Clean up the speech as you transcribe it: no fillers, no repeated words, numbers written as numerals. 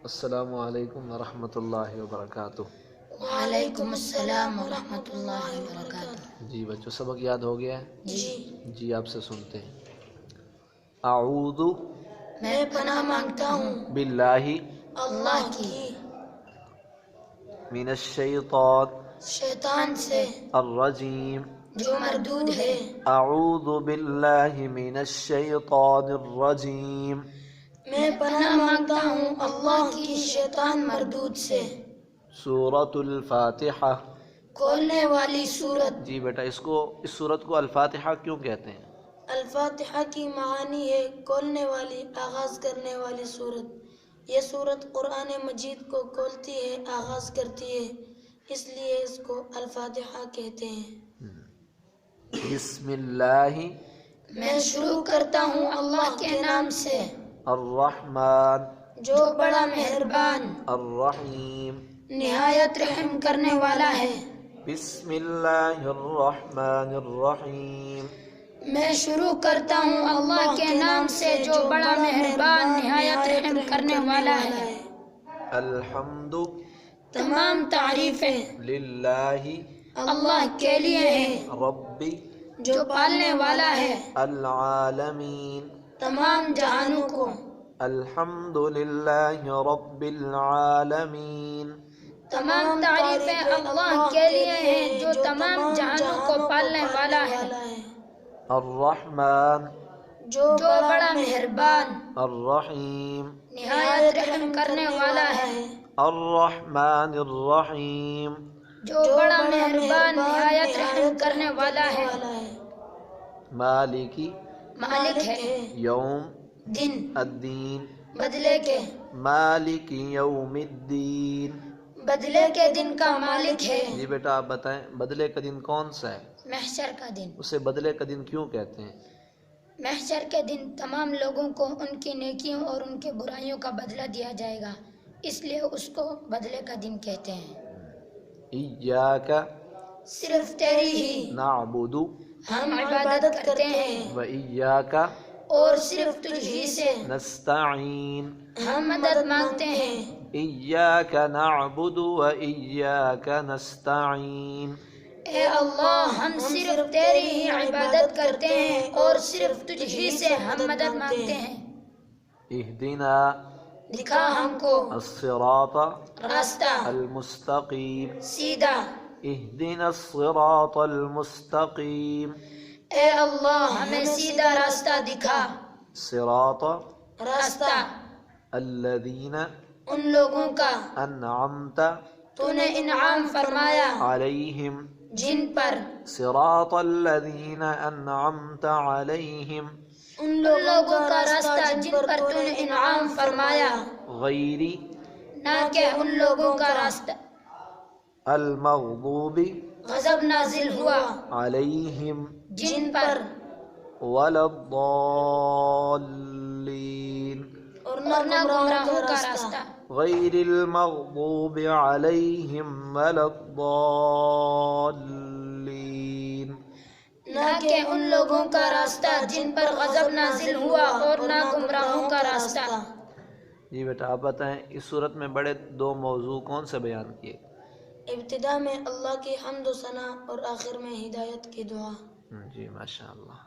السلام علیکم ورحمۃ اللہ وبرکاتہ۔ وعلیکم السلام ورحمۃ اللہ وبرکاتہ۔ جی بچوں، سبق یاد ہو گیا ہے؟ جی آپ سے سنتے ہیں۔ اعوذ میں پناہ مانگتا ہوں باللہ اللہ کی من الشیطان شیطان سے الرجیم۔ جو مردود ہے۔ اعوذ باللہ من الشیطان الرجیم۔ میں پناہ مانگتا ہوں اللہ کی شیطان مردود سے۔ سورۃ الفاتحہ، کھولنے والی سورت۔ جی بیٹا، اس سورت کو الفاتحہ کیوں کہتے ہیں؟ الفاتحہ کی معانی ہے کھولنے والی، آغاز کرنے والی سورت۔ یہ سورت قرآن مجید کو کھولتی ہے، آغاز کرتی ہے، اس لیے اس کو الفاتحہ کہتے ہیں۔ بسم اللہ میں شروع کرتا ہوں اللہ کے نام سے، الرحمن جو بڑا مہربان الرحیم۔ نہایت رحم کرنے والا ہے۔ بسم اللہ الرحمن الرحیم۔ میں شروع کرتا ہوں اللہ کے نام سے جو بڑا مہربان نہایت رحم کرنے والا ہے۔ الحمد تمام تعریفیں للہ اللہ کے لیے ہیں، رب جو پالنے والا ہے العالمین۔ تمام جہانوں کو۔ الحمد للہ رب العالمین۔ تمام تعریفیں اللہ کے لیے ہیں جو تمام جہانوں کو پالنے والا ہے۔ الرحمن جو بڑا مہربان الرحیم۔ نہایت رحم کرنے والا ہے۔ الرحمن الرحیم۔ جو بڑا مہربان نہایت رحم کرنے والا ہے۔ مالکی مالک ہے یوم دن الدین۔ بدلے کے، مالک یوم الدین۔ بدلے کے دن کا مالک ہے۔ جی بیٹا آپ بتائیں، بدلے کا دن کون سا ہے؟ محشر کا دن۔ اسے بدلے کا دن کیوں کہتے ہیں؟ محشر کے دن تمام لوگوں کو ان کی نیکیوں اور ان کے برائیوں کا بدلہ دیا جائے گا، اس لیے اس کو بدلے کا دن کہتے ہیں۔ ایاک صرف تیری ہی نعبد ہم عبادت کرتے ہیں، و ایاک اور صرف تجھ ہی سے نستعین۔ ہم مدد مانگتے ہیں۔ ایاک نعبد و ایاک نستعین۔ اے اللہ، ہم صرف تیری ہی عبادت کرتے ہیں اور صرف تجھ ہی سے ہم مدد مانگتے ہیں۔ اہدنا دکھا ہم کو الصراط راستہ المستقیم۔ سیدھا۔ اہدنا الصراط المستقیم۔ اے اللہ، ہمیں سیدھا راستہ دکھا۔ صراط راستہ الذین ان لوگوں کا انعمت تو نے انعام فرمایا علیہم۔ جن پر صراط الذین انعمت علیہم ان لوگوں کا راستہ جن پر تو نے انعام فرمایا، غیر نہ کہ ان لوگوں کا راستہ المغضوب غضب نازل ہوا علیہم جن پر، ولا الضالین، اور نہ گمراہوں کا راستہ، غیر المغضوب علیہم ولا الضالین، نہ کہ ان لوگوں کا راستہ جن پر غضب نازل ہوا اور نہ گمراہوں کا راستہ۔ جی بیٹا آپ بتائیں، اس صورت میں بڑے دو موضوع کون سے بیان کیے؟ ابتدا میں اللہ کی حمد و ثنا اور آخر میں ہدایت کی دعا۔ جی ماشاء اللہ۔